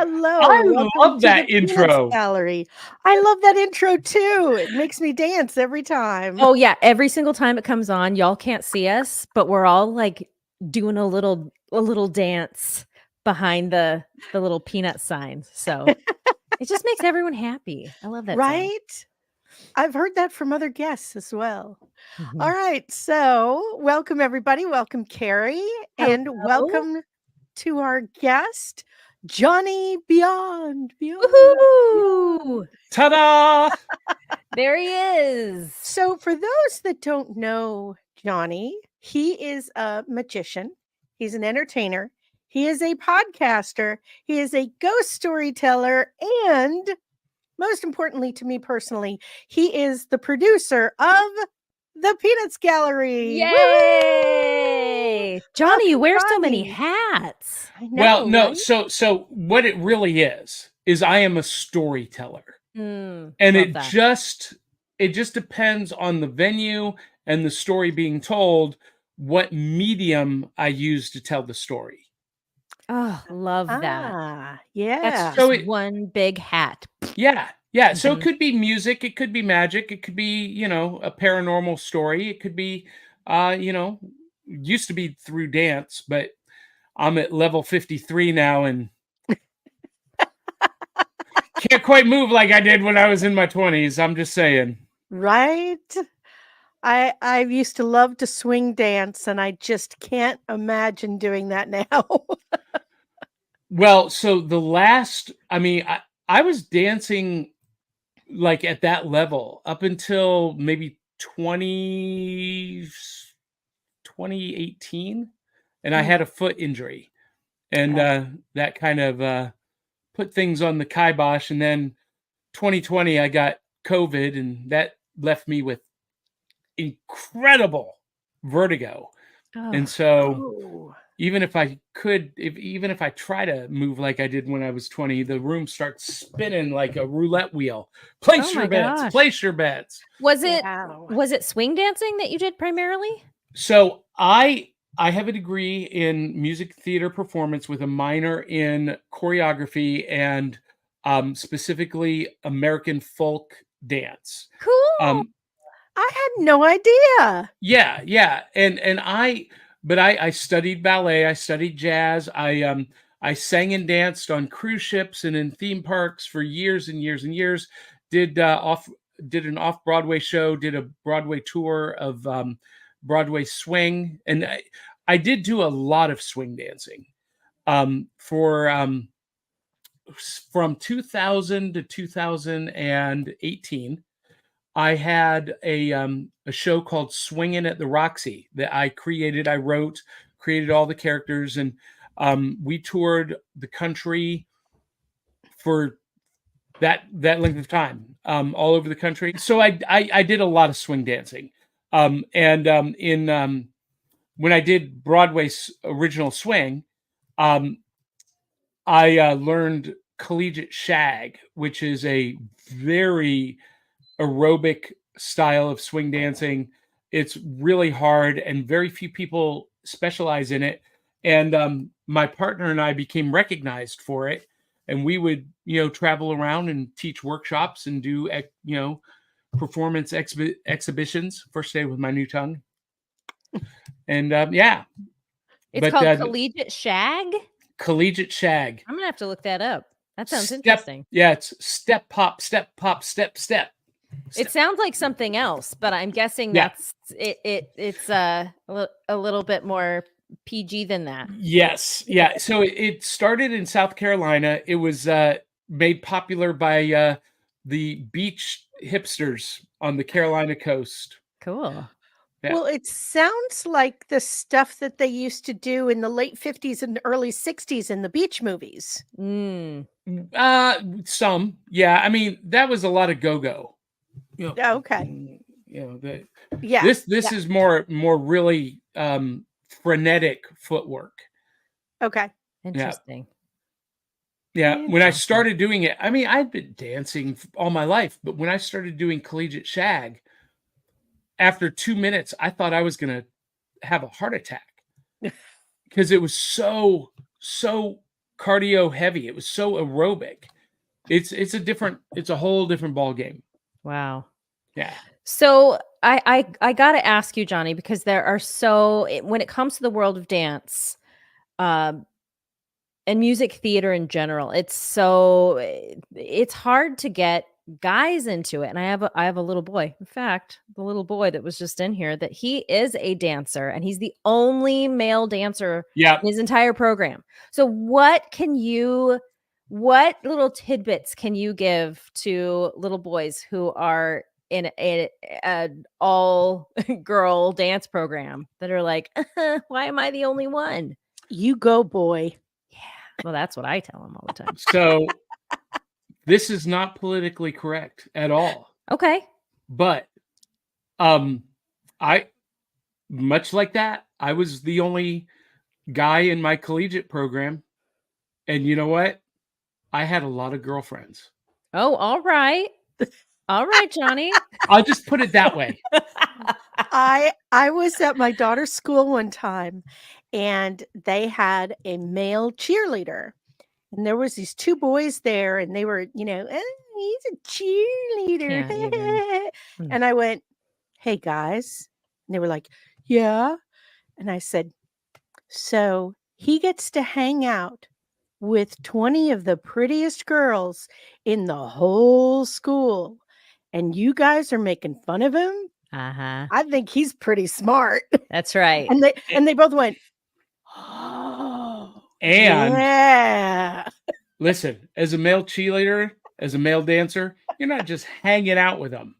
Hello, welcome love to that the Peanuts intro. Gallery. I love that intro too. It makes me dance every time. Oh yeah, every single time it comes on, y'all can't see us, but we're all like doing a little dance behind the little peanut signs. So it just makes everyone happy. I love that sound. Right? I've heard that from other guests as well. Mhm. All right, so welcome everybody. Welcome Carrie, and Hello. welcome to our guest, Johnny Beyond. Woohoo! Ta-da! There he is. So, for those that don't know Johnny, he is a magician, he's an entertainer, he is a podcaster, he is a ghost storyteller, and most importantly to me personally, he is the producer of the Peanuts Gallery. Yay! Johnny, you Welcome, wear so many Johnny. hats. I know, Well, no, right? so what it really is I am a storyteller. Mm, And love it that. just depends on the venue and the story being told, what medium I use to tell the story. Oh, love that. Ah, That's yeah. just So it- one big hat. Yeah. Yeah. So it Mhm. could be music, it could be magic, it could be, a paranormal story, it could be used to be through dance, but I'm at level 53 now and can't quite move like I did when I was in my 20s. I'm just saying. Right? I used to love to swing dance, and I just can't imagine doing that now. Well, so I was dancing like at that level up until maybe 2018, and I Mm. had a foot injury, and Yeah. that kind of put things on the kibosh. And then 2020, I got COVID, and that left me with incredible vertigo. And Oh, so Oh. even if I try to move like I did when I was 20, the room starts spinning like a roulette wheel. oh my gosh. Place your bets. Was it Wow. was it swing dancing that you did primarily? So I have a degree in music theater performance with a minor in choreography and specifically American folk dance. Cool. I had no idea. Yeah. I studied ballet, I studied jazz, I sang and danced on cruise ships and in theme parks for years and years and years. Did did an off Broadway show, did a Broadway tour of Broadway swing, and I did do a lot of swing dancing for from 2000 to 2018. I had a show called Swingin' at the Roxy that I created. I wrote, created all the characters, and we toured the country for that length of time, all over the country. So I did a lot of swing dancing, and in when I did Broadway's original swing, um, I learned collegiate shag, which is a very aerobic style of swing dancing. It's really hard, and very few people specialize in it. And my partner and I became recognized for it. And we would, travel around and teach workshops and do, performance exhibitions. First day with my new tongue. And yeah, It's but called collegiate shag. collegiate shag. I'm gonna have to look that up. That sounds Step, interesting. yeah, it's step, pop, step, pop, step, step. It sounds like something else, but I'm guessing Yeah. that's it's a little bit more PG than that. Yes. Yeah. So it started in South Carolina. It was made popular by the beach hipsters on the Carolina coast. Cool. Yeah. Well, it sounds like the stuff that they used to do in the late 50s and early 60s in the beach movies. Mm. Some. Yeah. I mean, that was a lot of go-go. Yeah, okay. Yeah. This yeah. is more really frenetic footwork. Okay. Interesting. Yeah, when I Awesome. started doing it, I mean, I'd been dancing all my life, but when I started doing collegiate shag, after 2 minutes, I thought I was going to have a heart attack because it was so cardio heavy. It was so aerobic. It's a whole different ball game. Wow. Yeah. So I got to ask you, Johnny, because there are when it comes to the world of dance, and music theater in general, it's hard to get guys into it. And I have a little boy. In fact, the little boy that was just in here, that he is a dancer, and he's the only male dancer Yeah. in his entire program. So what little tidbits can you give to little boys who are in an all girl dance program that are like, why am I the only one? You go, boy. Yeah. Well, that's what I tell them all the time. So this is not politically correct at all. Okay. But I, much like that, I was the only guy in my collegiate program. And you know what? I had a lot of girlfriends. Oh, all right. All right, Johnny. I'll just put it that way. I was at my daughter's school one time, and they had a male cheerleader, and there was these two boys there, and they were, he's a cheerleader. Can't even. And I went, hey guys, and they were like, yeah. And I said, so he gets to hang out with 20 of the prettiest girls in the whole school, and you guys are making fun of him? Uh-huh. I think he's pretty smart. That's right. And they both went, oh, And yeah. listen, as a male cheerleader, as a male dancer, you're not just hanging out with them.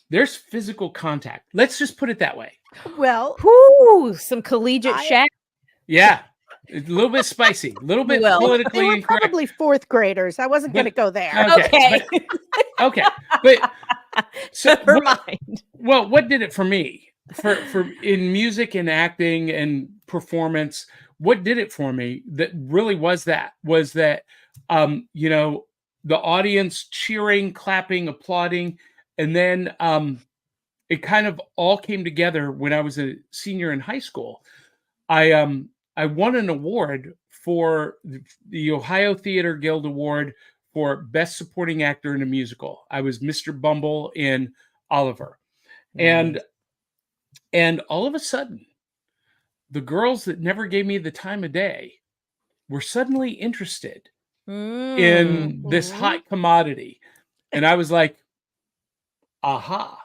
There's physical contact. Let's just put it that way. Well, Whoo, some collegiate shack. Yeah. It's a little bit spicy, a little bit Well, politically they were incorrect. probably fourth graders. I wasn't going to go there. Okay. Okay. But so Never mind. well, what did it for me? For in music and acting and performance, what did it for me that really was that the audience cheering, clapping, applauding, and then it kind of all came together when I was a senior in high school. I won an award for the Ohio Theater Guild Award for Best Supporting Actor in a Musical. I was Mr. Bumble in Oliver. Nice. And all of a sudden, the girls that never gave me the time of day were suddenly interested in this hot commodity. And I was like, aha.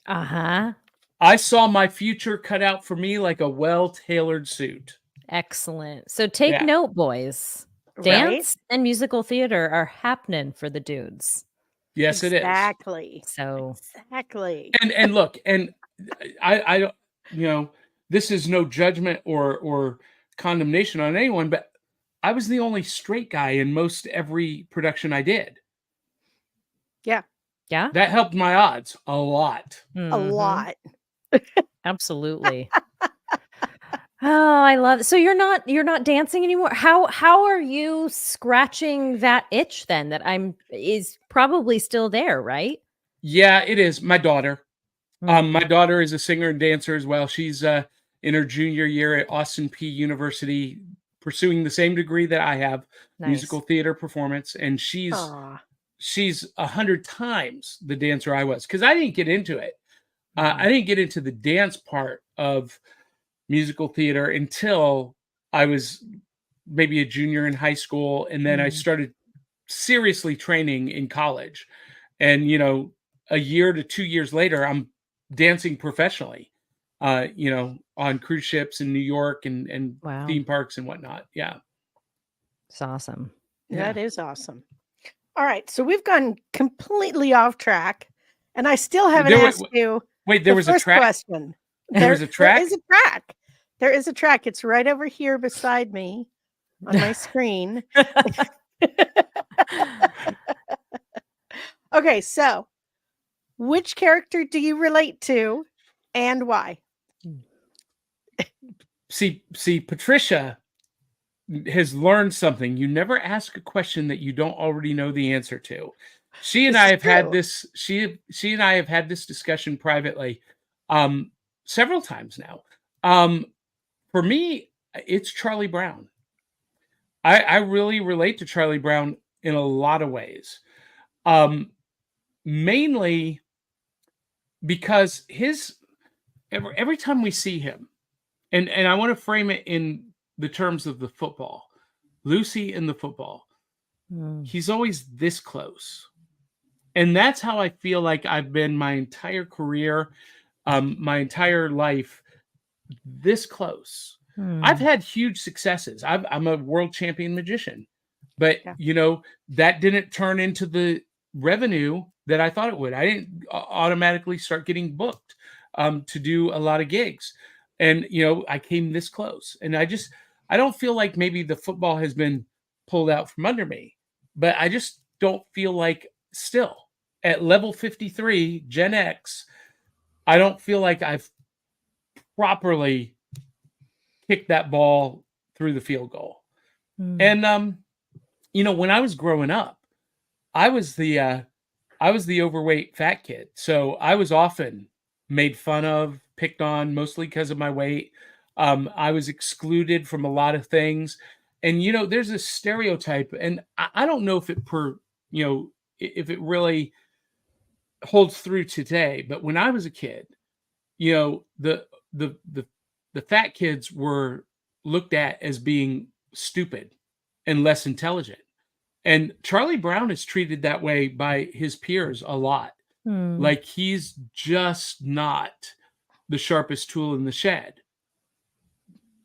Uh-huh. I saw my future cut out for me like a well-tailored suit. Excellent. So take note, boys. Right? Dance and musical theater are happening for the dudes. Yes, it is. Exactly. So exactly. And look, and I don't, this is no judgment or condemnation on anyone, but I was the only straight guy in most every production I did. Yeah. Yeah. That helped my odds a lot. A lot. Absolutely. Oh, I love it. So you're not dancing anymore. How are you scratching that itch then that is probably still there, right? Yeah, it is. My daughter. My daughter is a singer and dancer as well. She's in her junior year at Austin P University, pursuing the same degree that I have, musical theater performance, and she's 100 times the dancer I was, because I didn't get into it. I didn't get into the dance part of musical theater until I was maybe a junior in high school, and then I started seriously training in college. And a year to 2 years later, I'm dancing professionally, on cruise ships in New York and theme parks and whatnot. Yeah. It's awesome. That is awesome. All right. So we've gone completely off track, and I still haven't asked you. Wait, there was a track? Question. There was a track? There is a track. There is a track. It's right over here beside me on my screen. Okay. So which character do you relate to and why? See, Patricia has learned something. You never ask a question that you don't already know the answer to. She and I have had this. She and I have had this discussion privately, several times now. For me, it's Charlie Brown. I really relate to Charlie Brown in a lot of ways. Mainly because every time we see him, and I want to frame it in the terms of the football, Lucy in the football, he's always this close. And that's how I feel like I've been my entire career, my entire life, this close. I've had huge successes. I'm a world champion magician, but that didn't turn into the revenue that I thought it would. I didn't automatically start getting booked to do a lot of gigs, and I came this close. And I don't feel like maybe the football has been pulled out from under me, but I just don't feel like still at level 53 Gen X, I don't feel like I've properly kicked that ball through the field goal. And when I was growing up, I was the overweight fat kid. So I was often made fun of, picked on, mostly because of my weight. I was excluded from a lot of things. And there's a stereotype, and I don't know if if it really holds through today. But when I was a kid, the fat kids were looked at as being stupid and less intelligent. And Charlie Brown is treated that way by his peers a lot. Like he's just not the sharpest tool in the shed.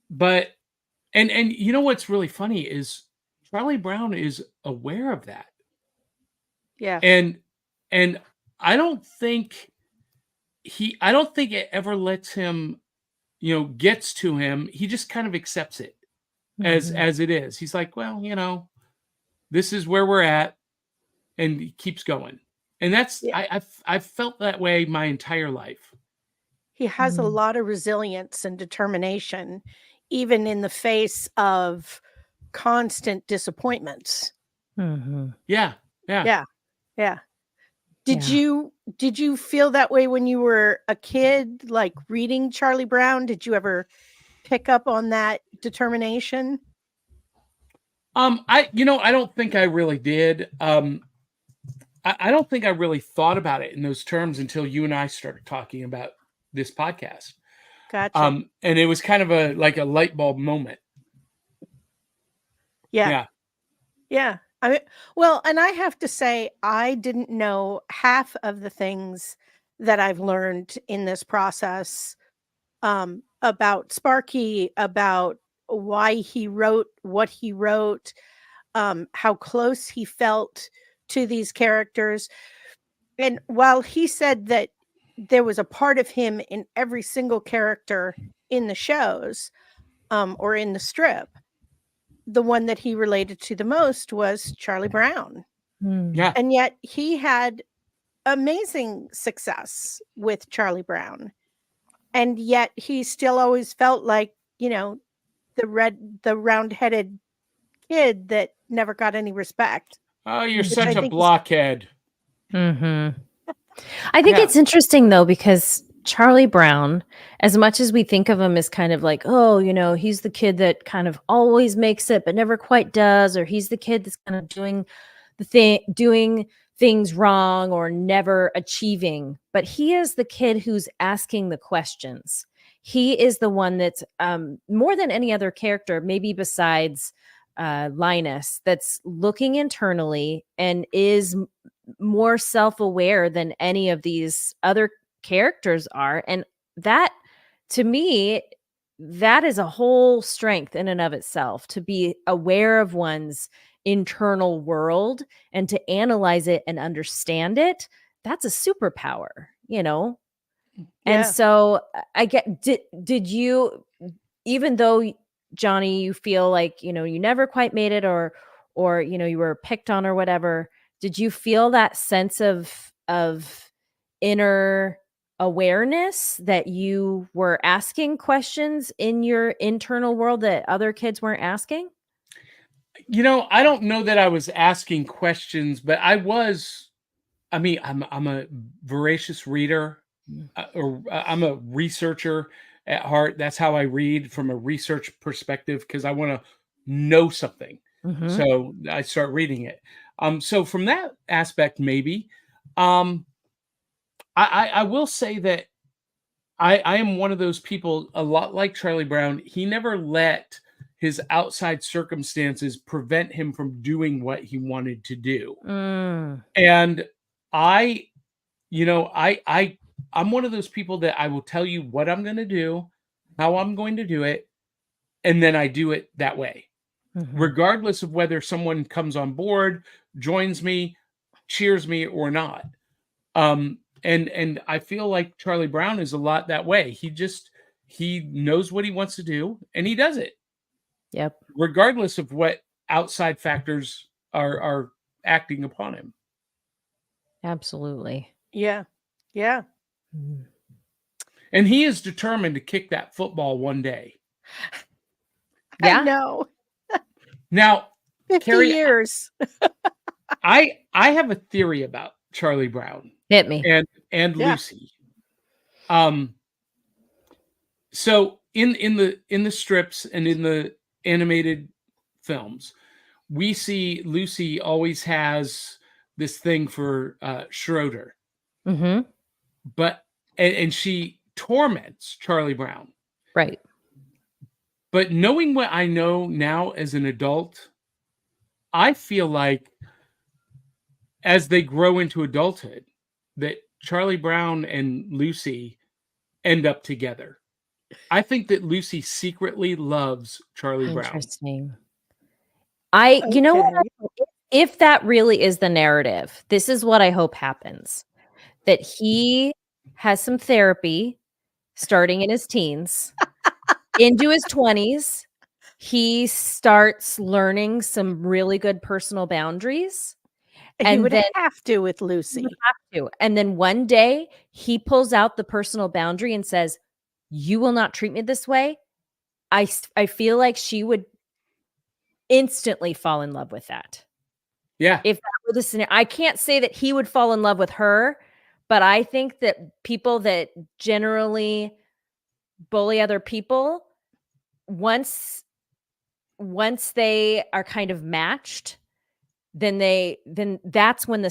But and what's really funny is Charlie Brown is aware of that. Yeah. And I don't think it ever lets him, gets to him. He just kind of accepts it as it is. He's like, well, this is where we're at, and he keeps going. And that's I've felt that way my entire life. He has a lot of resilience and determination, even in the face of constant disappointments. Yeah. Did you feel that way when you were a kid, like reading Charlie Brown? Did you ever pick up on that determination? I don't think I really did. I don't think I really thought about it in those terms until you and I started talking about this podcast. Gotcha. And it was kind of a light bulb moment. Yeah. I mean, well, and I have to say, I didn't know half of the things that I've learned in this process about Sparky, about why he wrote what he wrote, how close he felt to these characters. And while he said that there was a part of him in every single character in the shows or in the strip, the one that he related to the most was Charlie Brown. Yeah. And yet he had amazing success with Charlie Brown. And yet he still always felt like, the round-headed kid that never got any respect. Oh, you're such a blockhead. I think it's interesting though, because Charlie Brown, as much as we think of him as kind of like, oh, he's the kid that kind of always makes it but never quite does, or he's the kid that's kind of doing things wrong or never achieving, but he is the kid who's asking the questions. He is the one that's more than any other character, maybe besides Linus, that's looking internally and is more self-aware than any of these other characters are. And that, to me, that is a whole strength in and of itself, to be aware of one's internal world and to analyze it and understand it. That's a superpower, And so I get, did you, even though Johnny, you feel like, you never quite made it or, you were picked on or whatever, did you feel that sense of inner awareness that you were asking questions in your internal world that other kids weren't asking? I don't know that I was asking questions, but I'm a voracious reader, or I'm a researcher at heart. That's how I read, from a research perspective, because I want to know something. Mhm. So I start reading it. So from that aspect, maybe, um, I will say that I am one of those people, a lot like Charlie Brown. He never let his outside circumstances prevent him from doing what he wanted to do. Mm. And I, I'm one of those people that I will tell you what I'm going to do, how I'm going to do it, and then I do it that way, Mhm. regardless of whether someone comes on board, joins me, cheers me or not. And I feel like Charlie Brown is a lot that way. He knows what he wants to do and he does it, Yep. regardless of what outside factors are acting upon him. Absolutely. Yeah. Yeah. Mm. And he is determined to kick that football one day. I Yeah. know. Now, 50 Carrie, years. I have a theory about Charlie Brown Hit me. and Yeah. Lucy. So in the strips and in the animated films, we see Lucy always has this thing for Schroeder, Mhm. but and she torments Charlie Brown. Right. But knowing what I know now as an adult, I feel like as they grow into adulthood, that Charlie Brown and Lucy end up together. I think that Lucy secretly loves Charlie Brown. Interesting. You know what? Okay. If that really is the narrative, this is what I hope happens. That he has some therapy starting in his teens, into his 20s. He starts learning some really good personal boundaries. He And would then have to with he Lucy. would have to. And then one day he pulls out the personal boundary and says, "You will not treat me this way." I feel like she would instantly fall in love with that. Yeah. If that were the scenario, I can't say that he would fall in love with her, but I think that people that generally bully other people, once they are kind of matched, then that's when they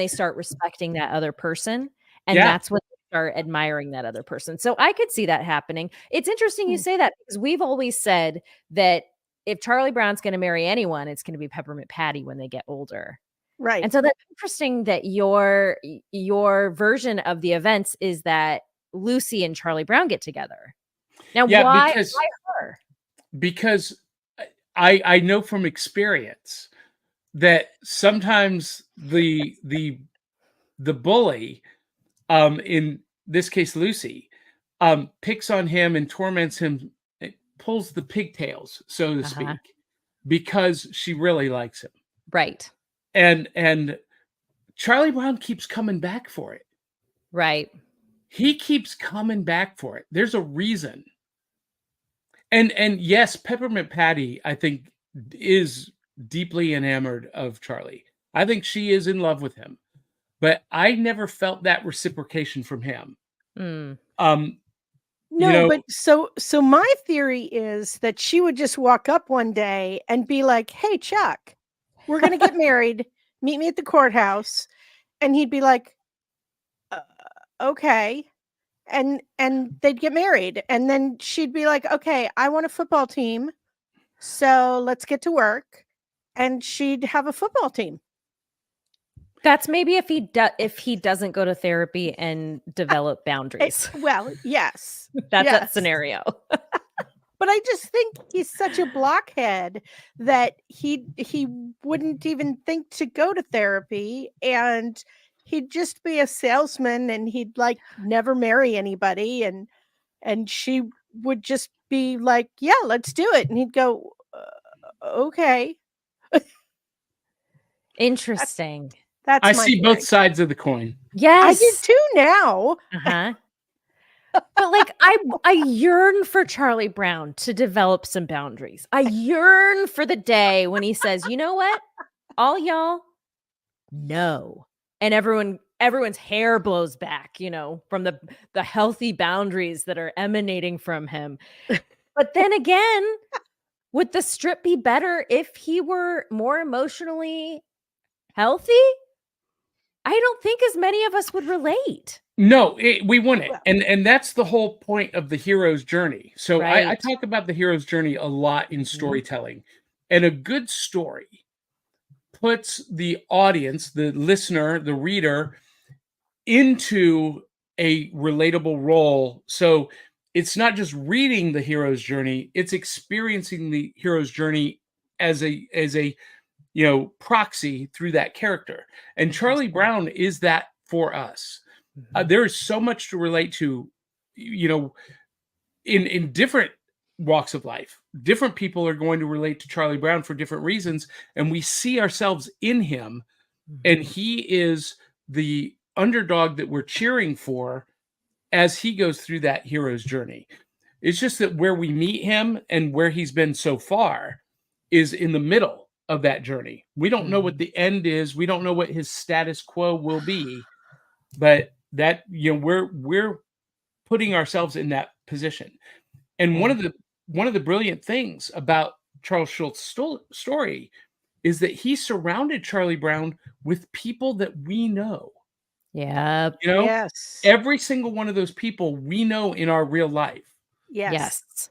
start respecting that other person, and Yeah. that's when they start admiring that other person. So I could see that happening. It's interesting you say that because we've always said that if Charlie Brown's going to marry anyone, it's going to be Peppermint Patty when they get older. Right. And so that's interesting that your version of the events is that Lucy and Charlie Brown get together. Now, Yeah, why her? because I know from experience that sometimes the bully, in this case Lucy, picks on him and torments him, pulls the pigtails, so to speak, because she really likes him. Right. And Charlie Brown keeps coming back for it. Right. He keeps coming back for it. There's a reason. And yes, Peppermint Patty, I think, is deeply enamored of Charlie. I think she is in love with him. But I never felt that reciprocation from him. Mm. No, but so my theory is that she would just walk up one day and be like, "Hey, Chuck, we're going to get married. Meet me at the courthouse." And he'd be like, "Okay." And they'd get married. And then she'd be like, "Okay, I want a football team. So let's get to work." And she'd have a football team. That's maybe if he doesn't go to therapy and develop boundaries. Well, yes. That's yes. that scenario. But I just think he's such a blockhead that he wouldn't even think to go to therapy, and he'd just be a salesman, and he'd like never marry anybody, and she would just be like, "Yeah, let's do it." And he'd go, "Okay." Interesting. That's I my see theory. both sides of the coin. Yes. I do too now. Uh-huh. But like I yearn for Charlie Brown to develop some boundaries. I yearn for the day when he says, "You know what? All y'all, no." And everyone's hair blows back, from the healthy boundaries that are emanating from him. But then again, Would the strip be better if he were more emotionally healthy? I don't think as many of us would relate. No, we wouldn't. Well, And that's the whole point of the hero's journey. So I Right. talk about the hero's journey a lot in Mhm. storytelling. And a good story puts the audience, the listener, the reader into a relatable role. So it's not just reading the hero's journey, it's experiencing the hero's journey as a proxy through that character. And Charlie Interesting. Brown is that for us. Mhm. There is so much to relate to, you know, in different walks of life. Different people are going to relate to Charlie Brown for different reasons, and we see ourselves in him, and Mhm. he is the underdog that we're cheering for as he goes through that hero's journey. It's just that where we meet him and where he's been so far is in the middle of that journey. We don't know what Mhm. the end is. We don't know what his status quo will be, but that we're putting ourselves in that position. And Yeah. one of the brilliant things about Charles Schultz's story is that he surrounded Charlie Brown with people that we know. Yep. You know, yes. every single one of those people we know in our real life, Yes. Yes.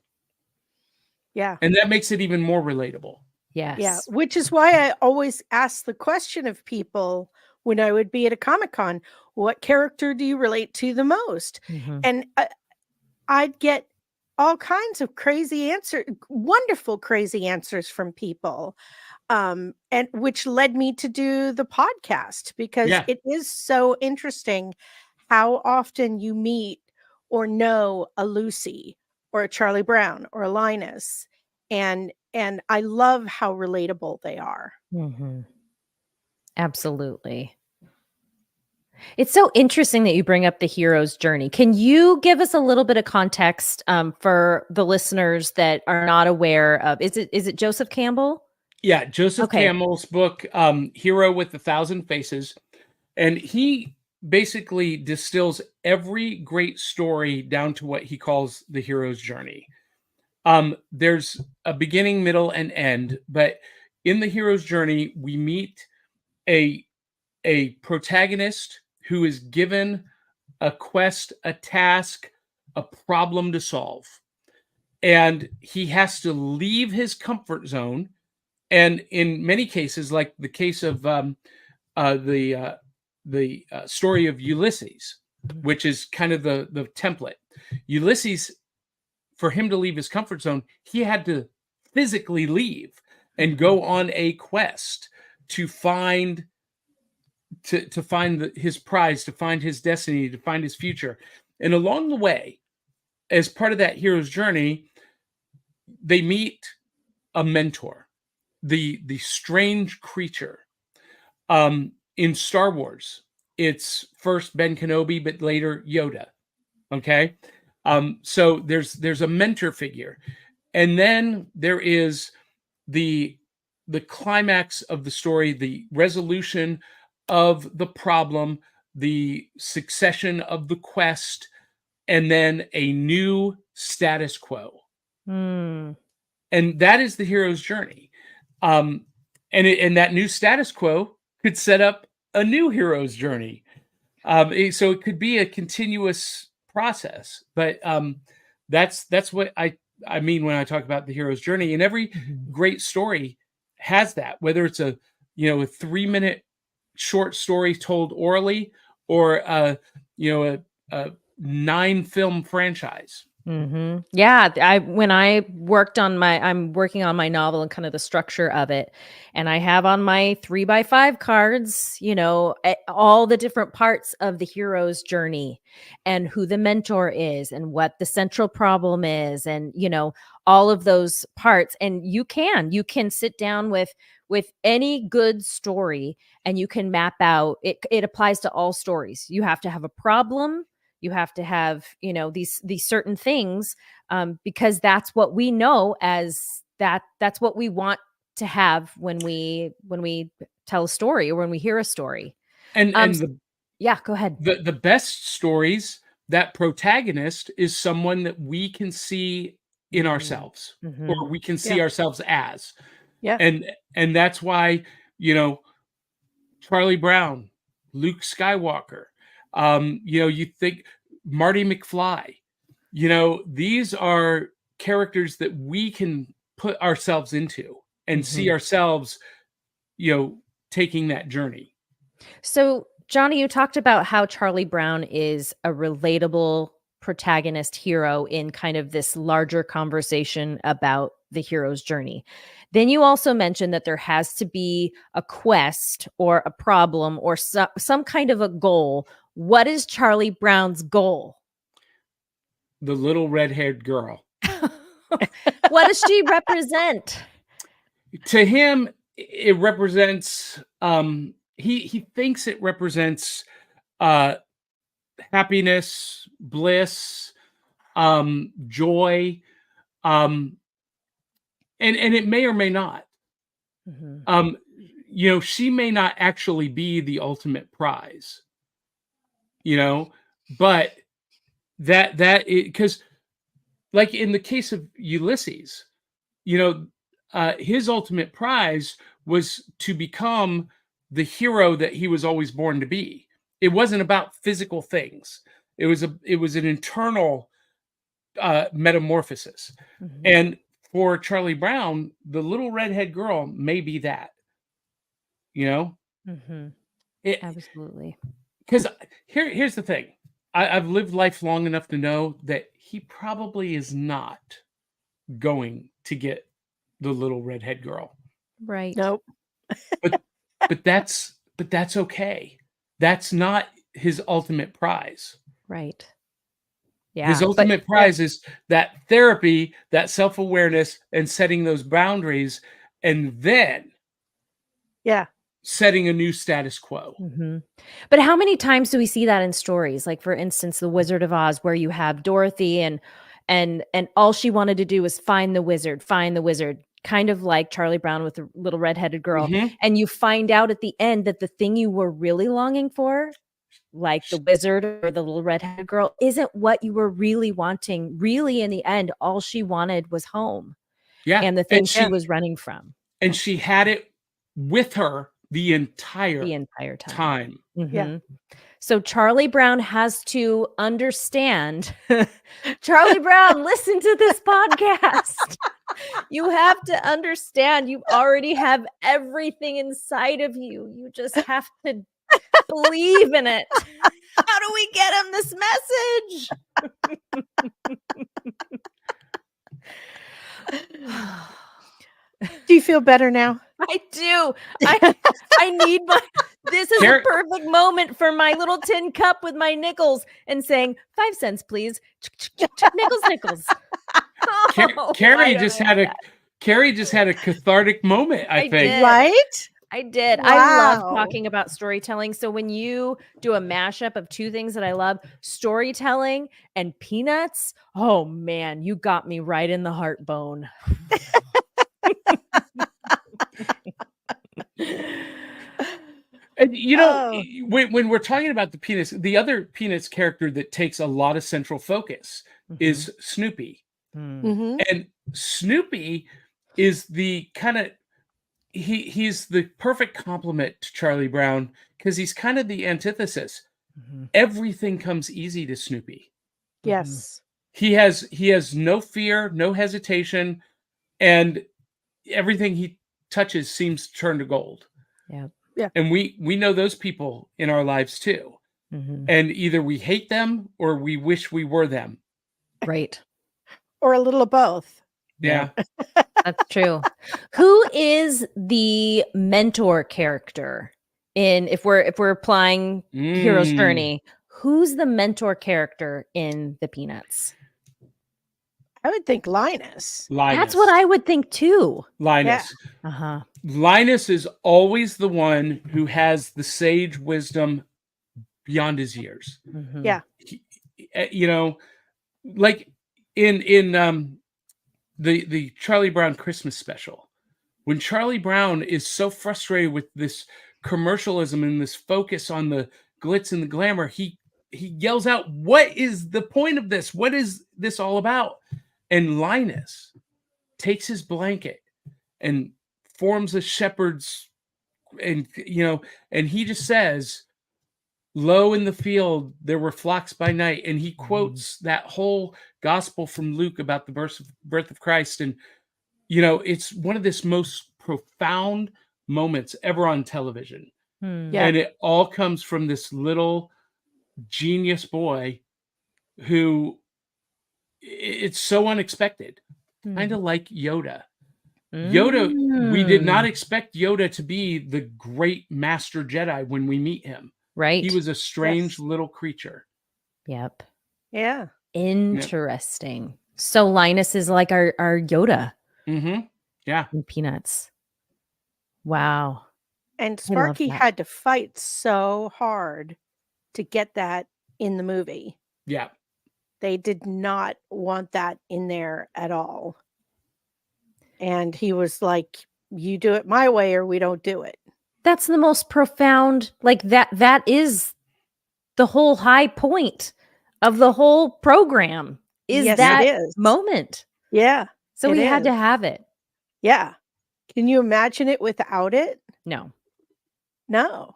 Yeah. and that makes it even more relatable. Yeah. Yes. Which is why I always ask the question of people when I would be at a Comic-Con, what character do you relate to the most? Mhm. And I'd get all kinds of wonderful crazy answers from people. And which led me to do the podcast because Yeah. it is so interesting how often you meet or know a Lucy or a Charlie Brown or a Linus, and I love how relatable they are. Mhm. Absolutely. It's so interesting that you bring up the hero's journey. Can you give us a little bit of context for the listeners that are not aware of? Is it Joseph Campbell? Yeah, Joseph Okay. Campbell's book, Hero with a Thousand Faces, and he basically distills every great story down to what he calls the hero's journey. There's a beginning, middle, and end, but in the hero's journey, we meet a a protagonist who is given a quest, a task, a problem to solve, and he has to leave his comfort zone. And in many cases, like the case of the story of Ulysses, Mhm. which is kind of the template. Ulysses, for him to leave his comfort zone, he had to physically leave and Mhm. go on a quest to find his prize, to find his destiny, to find his future. And along the way, as part of that hero's journey, they meet a mentor, the strange creature. In Star Wars, it's first Ben Kenobi, but later Yoda. Okay, so there's a mentor figure, and then there is the the climax of the story, the resolution of the problem, the succession of the quest, and then a new status quo. Mm. And that is the hero's journey. Um, and that new status quo could set up a new hero's journey. So it could be a continuous process, but that's what I mean when I talk about the hero's journey. And every Mhm. great story has that, whether it's a 3-minute short story told orally or a 9-film franchise. Yeah, I'm working on my novel and kind of the structure of it, and I have on my 3x5 cards, all the different parts of the hero's journey, and who the mentor is, and what the central problem is, and all of those parts. And you can sit down with any good story, and you can map out it. It applies to all stories. You have to have a problem, you have to have these certain things, because that's what we know as that's what we want to have when we tell a story or when we hear a story. And um and s- the yeah, go ahead. the best stories, that protagonist is someone that we can see in ourselves, or we can see ourselves as. Yeah. And that's why, you know, Charlie Brown, Luke Skywalker, you know, you think Marty McFly, you know, these are characters that we can put ourselves into and see ourselves, you know, taking that journey. So, Johnny, you talked about how Charlie Brown is a relatable protagonist hero in kind of this larger conversation about the hero's journey. Then you also mentioned that there has to be a quest or a problem or some kind of a goal. What is Charlie Brown's goal? The little red-haired girl. What does she represent? To him, it represents, he thinks it represents happiness, bliss, joy, and it may or may not. You know, she may not actually be the ultimate prize, you know, but that because like in the case of Ulysses, you know, his ultimate prize was to become the hero that he was always born to be. It wasn't about physical things. It was an internal metamorphosis. And for Charlie Brown, the little redhead girl may be that, you know? Absolutely. Because here's the thing. I've lived life long enough to know that he probably is not going to get the little redhead girl. Right. Nope. But that's okay. That's not his ultimate prize. Right. Yeah. His ultimate prize is that therapy, that self-awareness, and setting those boundaries, and then setting a new status quo. But how many times do we see that in stories? Like, for instance, The Wizard of Oz, where you have Dorothy and all she wanted to do was find the wizard, kind of like Charlie Brown with the little redheaded girl. And you find out at the end that the thing you were really longing for, like the wizard or the little redheaded girl, isn't what you were really wanting. Really, in the end, all she wanted was home. Yeah. And the thing she was running from. And she had it with her the entire time. Yeah. So Charlie Brown has to understand. Charlie Brown, listen to this podcast. You have to understand you already have everything inside of you. You just have to believe in it. How do we get him this message? Do you feel better now? I do. I need this is a perfect moment for my little tin cup with my nickels and saying 5 cents, please. Nickels. Carrie just had a cathartic moment, I think. Did. Right? I did. Wow. I love talking about storytelling. So when you do a mashup of two things that I love, storytelling and peanuts, oh man, you got me right in the heart bone. And you know, when we're talking about the Peanuts, the other Peanuts character that takes a lot of central focus is Snoopy. And Snoopy is the kind of he's the perfect complement to Charlie Brown because he's kind of the antithesis. Everything comes easy to Snoopy. Yes. He has no fear, no hesitation, and everything he touches seems to turn to gold. Yeah. And we know those people in our lives too. And either we hate them or we wish we were them. Right. Or a little of both. Yeah. That's true. Who is the mentor character if we're applying Hero's Journey? Who's the mentor character in the Peanuts? I would think Linus. That's what I would think too. Linus. Yeah. Linus is always the one who has the sage wisdom beyond his years. Yeah. You know, like in the Charlie Brown Christmas special, when Charlie Brown is so frustrated with this commercialism and this focus on the glitz and the glamour, he yells out, "What is the point of this? What is this all about?" And Linus takes his blanket and forms a shepherd's, and and he just says, "Lo in the field there were flocks by night," and he quotes that whole gospel from Luke about the birth of Christ. And it's one of the most profound moments ever on television. Yeah. And it all comes from this little genius boy who, it's so unexpected, kind of like Yoda. Yoda, we did not expect Yoda to be the great master Jedi when we meet him. Right. He was a strange Yes. little creature. Yep. Yeah. Interesting. So Linus is like our Yoda Mm-hmm. Yeah. in Peanuts. Wow. And I love Sparky that. had to fight so hard to get that in the movie. Yeah. They did not want that in there at all. And he was like, you do it my way or we don't do it. That's the most profound, like that is the whole high point of the whole program is Yes, that it is. moment. Yeah. So it we had to is. have it. Yeah. Can you imagine it without it? No. No.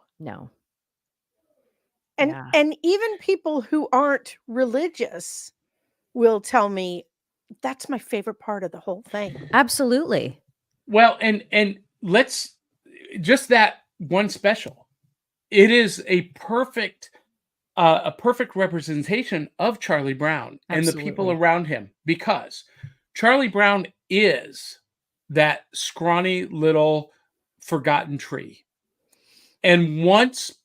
And Yeah. and even people who aren't religious will tell me that's my favorite part of the whole thing. Absolutely. Well, and let's just that one special. It is a perfect representation of Charlie Brown and the people Absolutely. around him, because Charlie Brown is that scrawny little forgotten tree. And once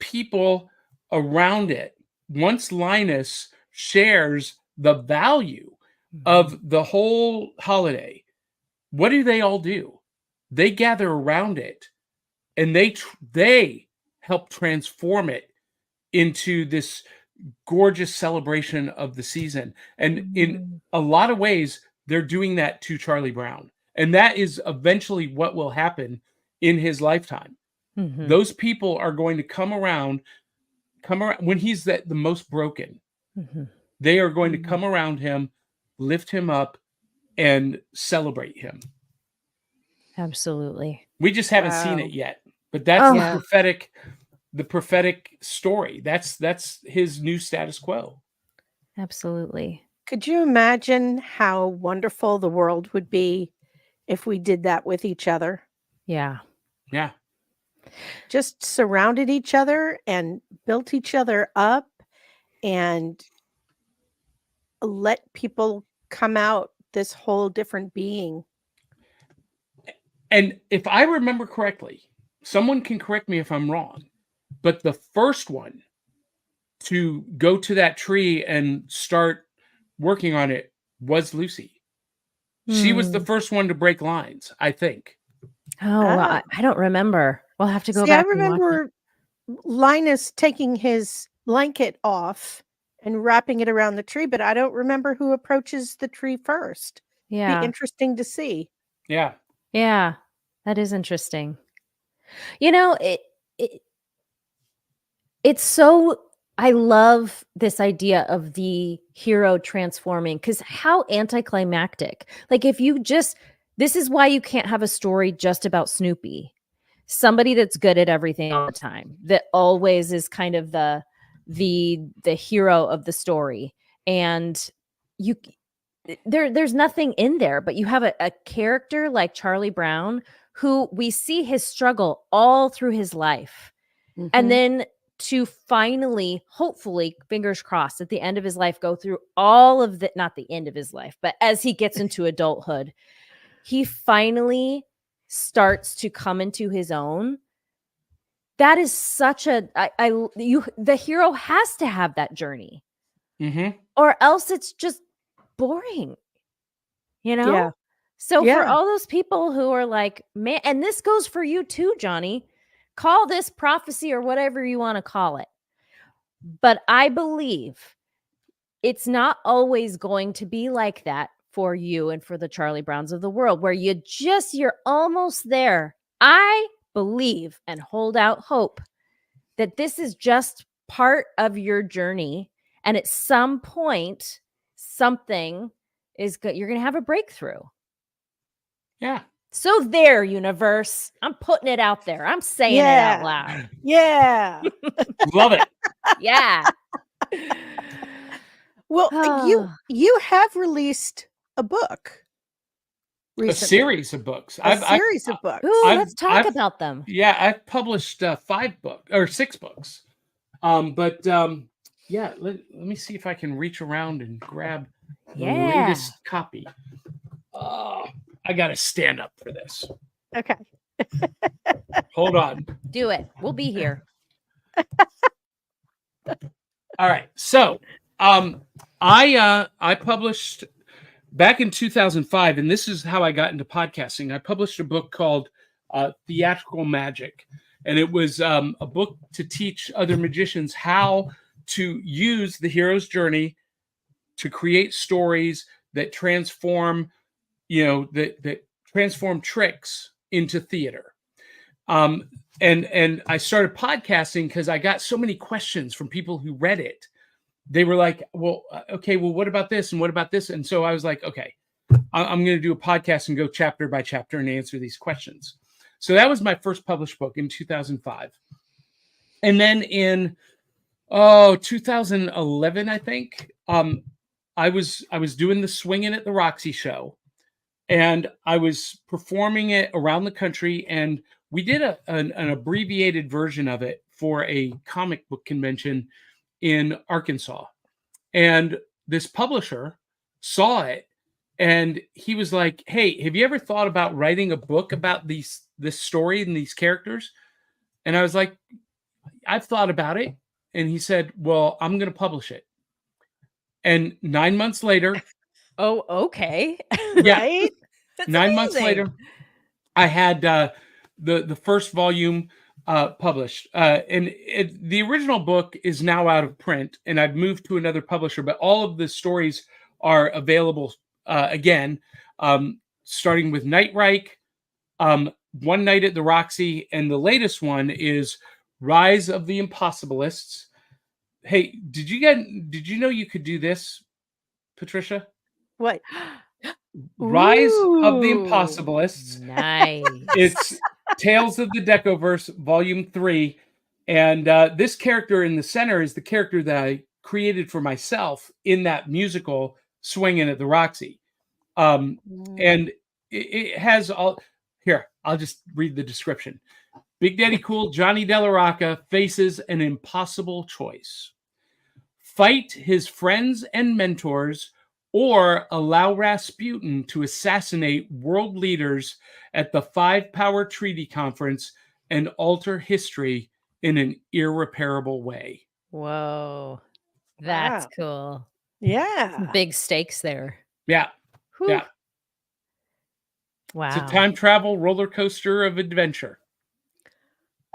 Linus shares the value of the whole holiday, what do they all do? They gather around it, and they help transform it into this gorgeous celebration of the season. And in a lot of ways, they're doing that to Charlie Brown. And that is eventually what will happen in his lifetime. Mhm. Those people are going to come around when he's the most broken. Mhm. They are going to come around him, lift him up, and celebrate him. Absolutely. We just haven't seen Wow. it yet, but that's Oh. the prophetic story. That's his new status quo. Absolutely. Could you imagine how wonderful the world would be if we did that with each other? Yeah. Yeah. Just surrounded each other and built each other up and let people come out this whole different being. And if I remember correctly, someone can correct me if I'm wrong, but the first one to go to that tree and start working on it was Lucy. She was the first one to break lines, I think. Oh, well, I don't remember. We'll have to go See, I back and watch it. remember Linus taking his blanket off and wrapping it around the tree, but I don't remember who approaches the tree first. Be Yeah. interesting to see. Yeah. Yeah. That is interesting. You know, it's so, I love this idea of the hero transforming, because how anticlimactic. Like, if you just, this is why you can't have a story just about Snoopy. Somebody that's good at everything all the time, that always is kind of the hero of the story. And there's nothing in there, but you have a character like Charlie Brown, who we see his struggle all through his life. Mhm. And then to finally, hopefully, fingers crossed, at the end of his life, go through all of the, not the end of his life, but as he gets into adulthood, he finally starts to come into his own. That is such a, the hero has to have that journey, or else it's just boring, you know? Yeah. So for Yeah. all those people who are like, man, and this goes for you too, Johnny, call this prophecy or whatever you want to call it. But I believe it's not always going to be like that for you and for the Charlie Browns of the world, where you're almost there. I believe and hold out hope that this is just part of your journey. And at some point, something is good. You're going to have a breakthrough. Yeah. So there, universe. I'm putting it out there. I'm saying it out loud. Yeah. Love it. Yeah. Well, you have released a book recently. A series of books. A series of books. Ooh, let's talk about them. Yeah, I've published 6 books. Yeah, let me see if I can reach around and grab the latest copy. I got to stand up for this. Okay. Hold on. Do it. We'll be here. All right. So, I published back in 2005, and this is how I got into podcasting. I published a book called Theatrical Magic, and it was a book to teach other magicians how to use the hero's journey to create stories that transform, that transform tricks into theater. And I started podcasting because I got so many questions from people who read it. They were like, well, okay, well, what about this? And what about this? And so I was like, okay, I'm going to do a podcast and go chapter by chapter and answer these questions. So that was my first published book in 2005. And then in 2011, I think, I was doing the Swingin' at the Roxy show, and I was performing it around the country, and we did an abbreviated version of it for a comic book convention in Arkansas. And this publisher saw it, and he was like, hey, have you ever thought about writing a book about this story and these characters? And I was like, I've thought about it. And he said, well, I'm going to publish it. And 9 months later. Oh, okay. Yeah, right? That's 9 months amazing. later, I had the first volume published. And the original book is now out of print, and I've moved to another publisher, but all of the stories are available again, starting with Night Reich, One Night at the Roxy, and the latest one is Rise of the Impossibilists. Hey, did you know you could do this, Patricia? What? Rise of the Ooh. Impossibilists. Nice. It's Tales of the Decoverse, Volume 3. And this character in the center is the character that I created for myself in that musical, Swingin' at the Roxy. And it has all... Here, I'll just read the description. Big Daddy Cool Johnny Della Rocca faces an impossible choice. Fight his friends and mentors, or allow Rasputin to assassinate world leaders at the 5-Power Treaty Conference and alter history in an irreparable way. Whoa. That's Wow. cool. Yeah. Big stakes there. Yeah. Whew. Yeah. Wow. It's a time travel roller coaster of adventure.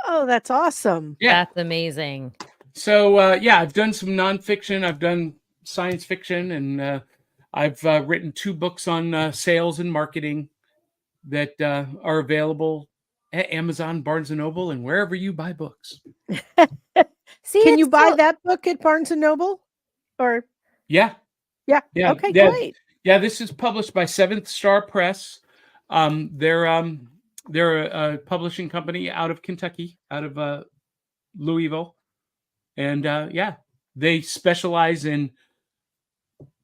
Oh, that's awesome. Yeah. That's amazing. So, I've done some nonfiction. I've done science fiction, and I've written 2 books on sales and marketing that are available at Amazon, Barnes & Noble, and wherever you buy books. See, Can you it's buy so- that book at Barnes and Noble? Or Yeah. yeah. Yeah. Okay, Yeah. great. Yeah, this is published by Seventh Star Press. They're a publishing company out of Kentucky, out of Louisville. And they specialize in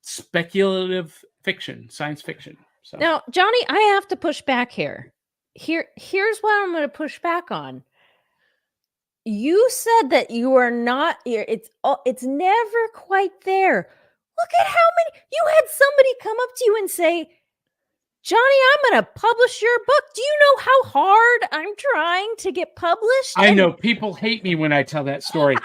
speculative fiction, science fiction. So Now, Johnny, I have to push back here. Here's what I'm going to push back on. You said that you are not. It's never quite there. Look at how many. You had somebody come up to you and say, Johnny, I'm going to publish your book. Do you know how hard I'm trying to get published? I And know people hate me when I tell that story.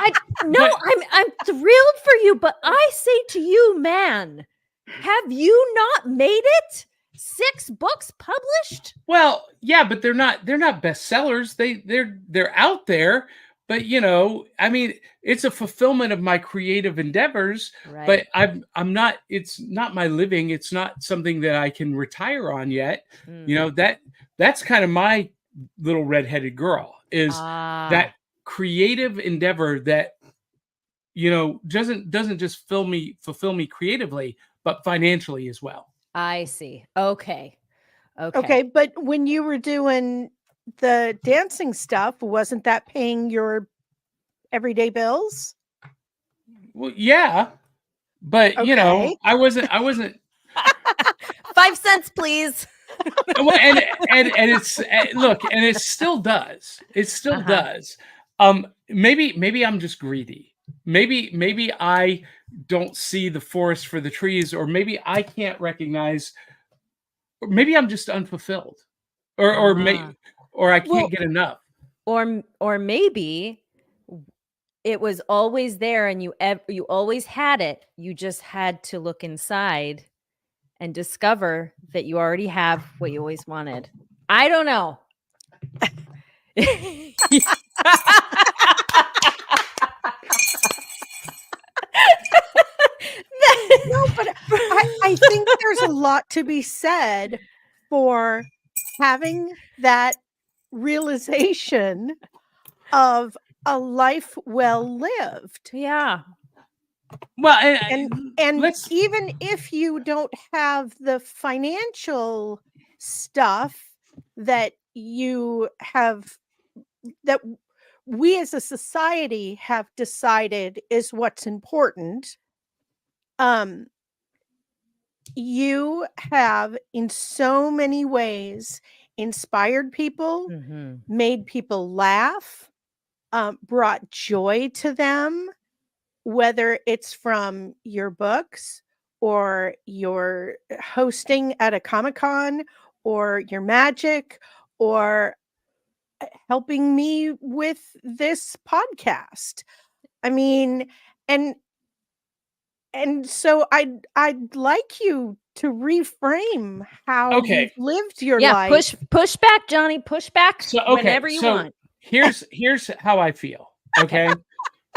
No, I'm thrilled for you, but I say to you, man, have you not made it? 6 books published? Well, yeah, but they're not bestsellers. They're out there, but I mean, it's a fulfillment of my creative endeavors. Right. But I'm not. It's not my living. It's not something that I can retire on yet. That's kind of my little redheaded girl is that creative endeavor that doesn't just fulfill me creatively, but financially as well. I see. Okay. Okay, but when you were doing the dancing stuff, wasn't that paying your everyday bills? Well, yeah, but Okay. I wasn't 5 cents, please. well, and it's look, and it still does. It still Uh-huh. does. Maybe I'm just greedy. Maybe I don't see the forest for the trees, or maybe I can't recognize, or maybe I'm just unfulfilled, or Ah. or I can't Well- get enough. Or maybe it was always there and you always had it. You just had to look inside and discover that you already have what you always wanted. I don't know. No, but I think there's a lot to be said for having that realization of a life well lived. Yeah. Well, And let's even if you don't have the financial stuff that you have, that we as a society have decided is what's important, you have in so many ways inspired people, Mhm. made people laugh, brought joy to them, whether it's from your books or your hosting at a Comic-Con or your magic or helping me with this podcast. I mean, and so I'd like you to reframe how Okay. you've lived your Yeah, life. push back, Johnny. Push back So whenever you want. here's how I feel. Okay.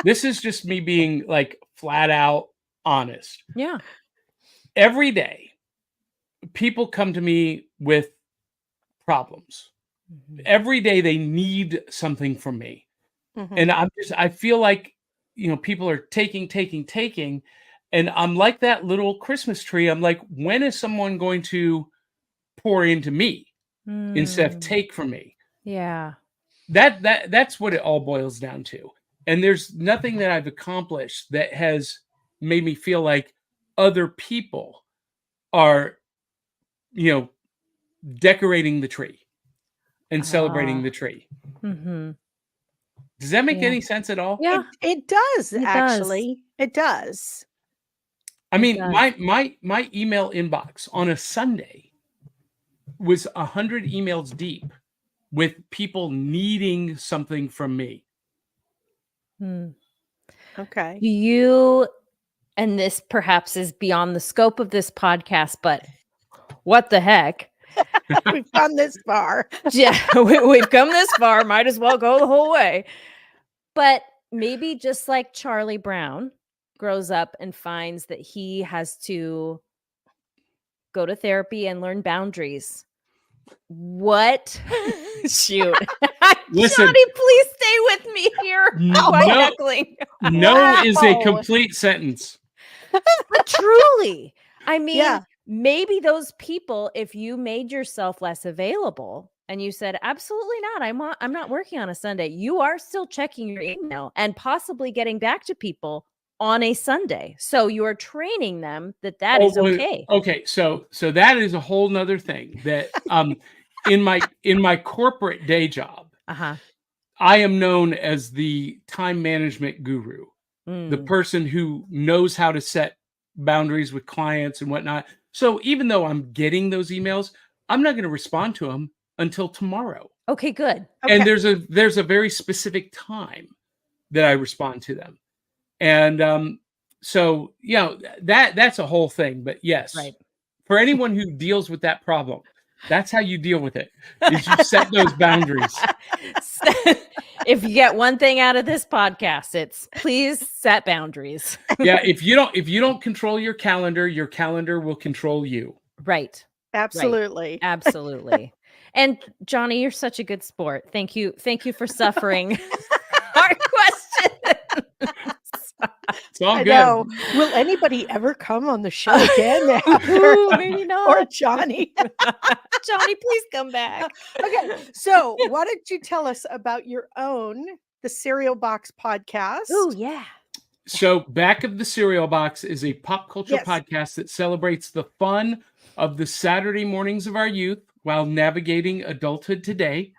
This is just me being like flat out honest. Yeah. Every day, people come to me with problems. Mhm. Every day they need something from me. Mhm. And I feel like, people are taking. And I'm like that little Christmas tree. I'm like, when is someone going to pour into me instead of Mm. take from me? Yeah. That's what it all boils down to. And there's nothing that I've accomplished that has made me feel like other people are, decorating the tree and celebrating the tree. Mhm. Does that make Yeah. any sense at all? Yeah. It does, It does. actually. It does. I It mean, does. my email inbox on a Sunday was 100 emails deep with people needing something from me. Hmm. Okay. Do you, and this perhaps is beyond the scope of this podcast, but what the heck? We've gone this far. Yeah, we've come this far. Might as well go the whole way. But maybe just like Charlie Brown grows up and finds that he has to go to therapy and learn boundaries. What? Shoot. Listen. Johnny, please stay with me here. Why No. heckling? No is a Wow. complete sentence. But truly, I mean, Yeah. maybe those people, if you made yourself less available and you said, absolutely not, I'm not working on a Sunday, you are still checking your email and possibly getting back to people on a Sunday. So you are training them that is okay. Okay, so that is a whole nother thing that in my corporate day job, Uh-huh. I am known as the time management guru, the Mm. person who knows how to set boundaries with clients and whatnot. So even though I'm getting those emails, I'm not going to respond to them until tomorrow. Okay, good. Okay. And there's a very specific time that I respond to them. And so that's a whole thing. But yes, Right. for anyone who deals with that problem, that's how you deal with it. Is you set those boundaries. If you get one thing out of this podcast, it's please set boundaries. Yeah, if you don't control your calendar will control you. Right. Absolutely. Absolutely. And Johnny, you're such a good sport. Thank you for suffering our question. It's all I good. know. Will anybody ever come on the show again after? Ooh, maybe Or not. Johnny. Johnny, please come back. Okay, so why don't you tell us about your own, the Cereal Box podcast? Ooh, yeah. So, Back of the Cereal Box is a pop culture Yes. podcast that celebrates the fun of the Saturday mornings of our youth while navigating adulthood today.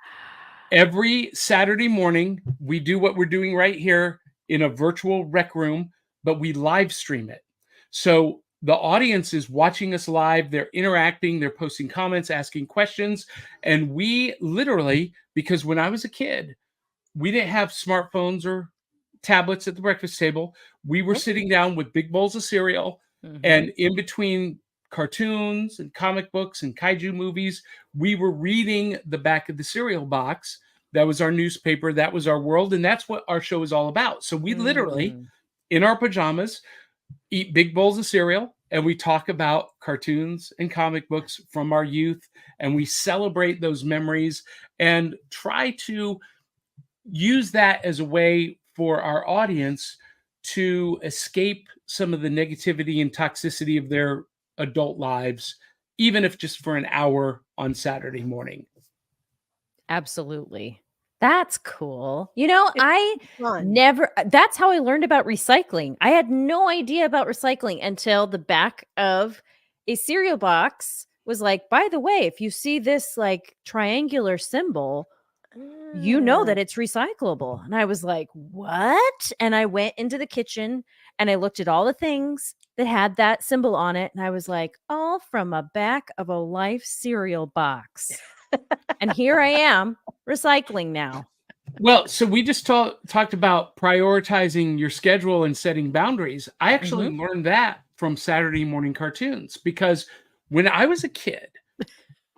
Every Saturday morning, we do what we're doing right here in a virtual rec room, but we live stream it. So the audience is watching us live. They're interacting, they're posting comments, asking questions. And we literally, because when I was a kid, we didn't have smartphones or tablets at the breakfast table. We were Nope. sitting down with big bowls of cereal, and in between cartoons and comic books and kaiju movies, we were reading the back of the cereal box. That was our newspaper. That was our world. And that's what our show is all about. So we literally, in our pajamas, eat big bowls of cereal, and we talk about cartoons and comic books from our youth, and we celebrate those memories and try to use that as a way for our audience to escape some of the negativity and toxicity of their adult lives, even if just for an hour on Saturday morning. Absolutely. That's cool. You know, I Fun. that's how I learned about recycling. I had no idea about recycling until the back of a cereal box was like, by the way, if you see this like triangular symbol, you know that it's recyclable. And I was like, what? And I went into the kitchen and I looked at all the things that had that symbol on it. And I was like, all from a back of a Life cereal box. And here I am recycling now. Well, so we just talked about prioritizing your schedule and setting boundaries. I actually learned that from Saturday morning cartoons, because when I was a kid,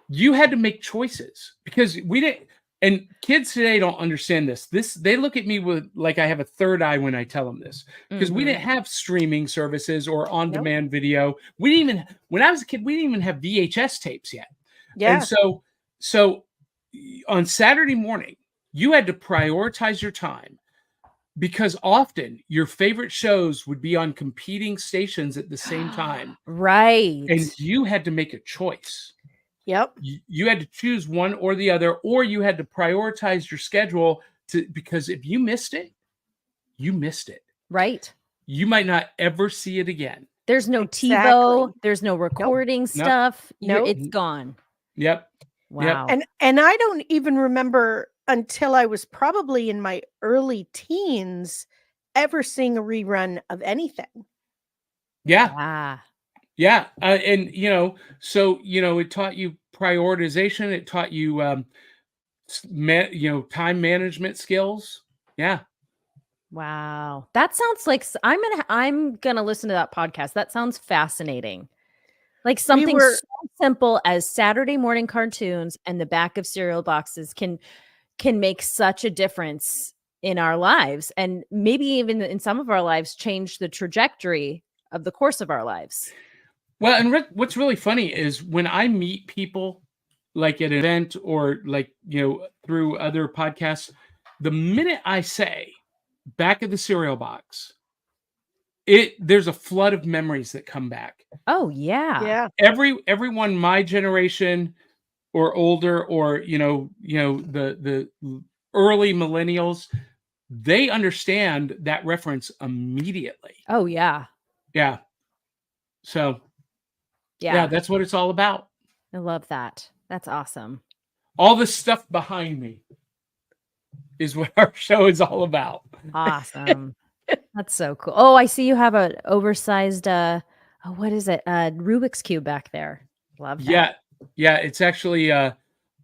you had to make choices because we didn't. And kids today don't understand this. They look at me with like I have a third eye when I tell them this, because we didn't have streaming services or on-demand video. We didn't even, when I was a kid, we didn't even have VHS tapes yet. Yeah. And so on Saturday morning, you had to prioritize your time, because often your favorite shows would be on competing stations at the same time. Right. And you had to make a choice. Yep. You had to choose one or the other, or you had to prioritize your schedule because if you missed it, you missed it. Right. You might not ever see it again. There's no Exactly. TiVo. There's no recording stuff. Nope. It's gone. Yep. Wow. Yep. And I don't even remember until I was probably in my early teens ever seeing a rerun of anything. Yeah. Ah. Yeah. And, so, it taught you prioritization. It taught you, time management skills. Yeah. Wow. That sounds like I'm gonna listen to that podcast. That sounds fascinating. Like something so simple as Saturday morning cartoons and the back of cereal boxes can make such a difference in our lives, and maybe even in some of our lives change the trajectory of the course of our lives. Well, and Rick, what's really funny is when I meet people like at an event or like, through other podcasts, the minute I say back of the cereal box, there's a flood of memories that come back. Oh yeah. Yeah. Everyone my generation or older, or the early millennials, they understand that reference immediately. Oh yeah. Yeah. So Yeah. that's what it's all about. I love that. That's awesome. All the stuff behind me is what our show is all about. Awesome. That's so cool. Oh, I see you have an oversized what is it? Rubik's Cube back there. Love that. Yeah, it's actually a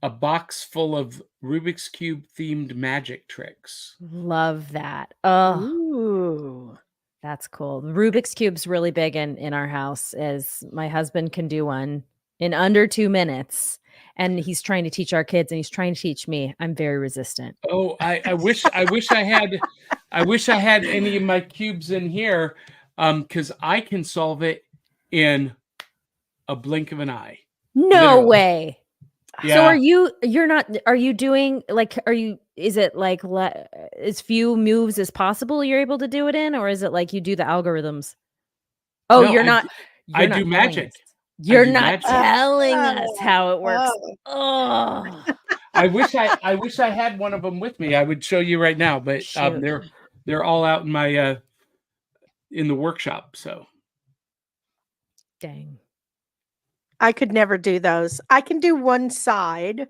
box full of Rubik's Cube themed magic tricks. Love that. Oh, Ooh. that's cool. The Rubik's Cube's really big in our house, as my husband can do one in under 2 minutes. And he's trying to teach our kids, and he's trying to teach me. I'm very resistant. Oh, I wish I had any of my cubes in here, because I can solve it in a blink of an eye. No Literally. way. Yeah. So are you doing like, is it like as few moves as possible you're able to do it in, or is it like you do the algorithms? Oh, No, you're I not. do- You're I not do telling magic. us. You're do not magic. telling us how it works. Oh. Oh, I wish I had one of them with me. I would show you right now, but shoot. they're all out in my in the workshop. So Dang. I could never do those. I can do one side,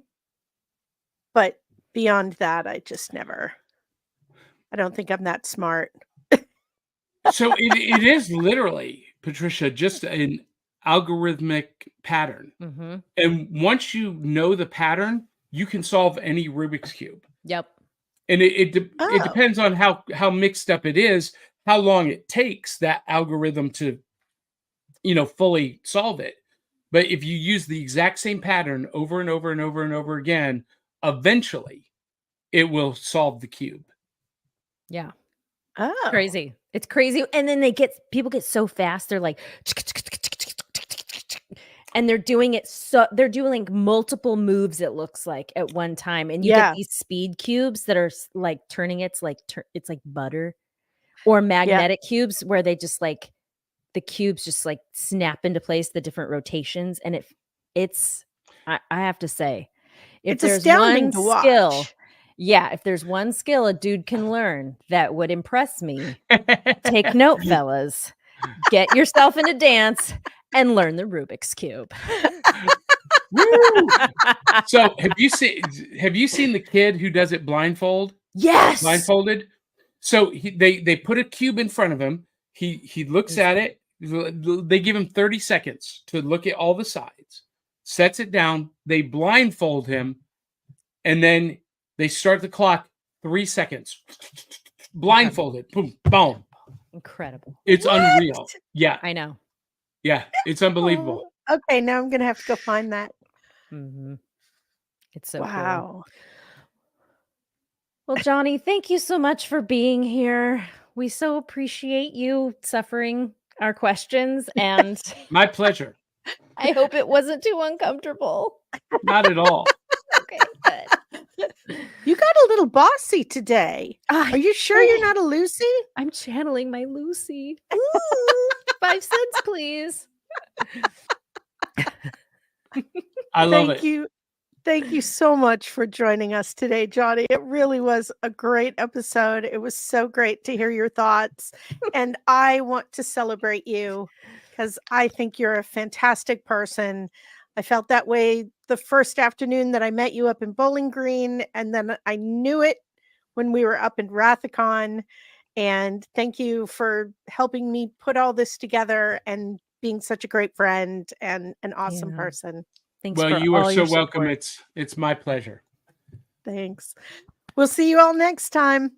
but beyond that, I just never. I don't think I'm that smart. so it is literally, Patricia, just an algorithmic pattern. Mm-hmm. And once you know the pattern, you can solve any Rubik's Cube. Yep. And it Oh. depends on how mixed up it is, how long it takes that algorithm to, fully solve it. But if you use the exact same pattern over and over and over and over again, eventually it will solve the cube. Yeah. Oh. Crazy. It's crazy. And then people get so fast. They're like, and they're doing it. So they're doing like multiple moves, it looks like, at one time. And you Yeah. get these speed cubes that are like turning it's like butter, or magnetic cubes where they just like the cubes just like snap into place, the different rotations. And I have to say, if It's there's astounding one to watch. skill, if there's one skill a dude can learn that would impress me, take note, fellas. Get yourself in a dance and learn the Rubik's Cube. Woo! So have you seen the kid who does it blindfolded? Yes. So they put a cube in front of him. He looks at it. They give him 30 seconds to look at all the sides. Sets it down. They blindfold him, and then they start the clock. 3 seconds. Blindfolded. Boom. Boom. Incredible. It's What? unreal. Yeah. I know. Yeah. It's unbelievable. Oh, okay, now I'm gonna have to go find that. Mm-hmm. It's so cool. Wow. Well, Johnny, thank you so much for being here. We so appreciate you suffering our questions, and My pleasure. I hope it wasn't too uncomfortable. Not at all. Okay, good. You got a little bossy today. Are you sure you're not a Lucy? I'm channeling my Lucy. Ooh. 5 cents, please. I love it. Thank you. Thank you so much for joining us today, Johnny. It really was a great episode. It was so great to hear your thoughts. And I want to celebrate you because I think you're a fantastic person. I felt that way the first afternoon that I met you up in Bowling Green. And then I knew it when we were up in Rathacon. And thank you for helping me put all this together and being such a great friend and an awesome person. Thanks. Well, for you are all so your welcome. support. It's my pleasure. Thanks. We'll see you all next time.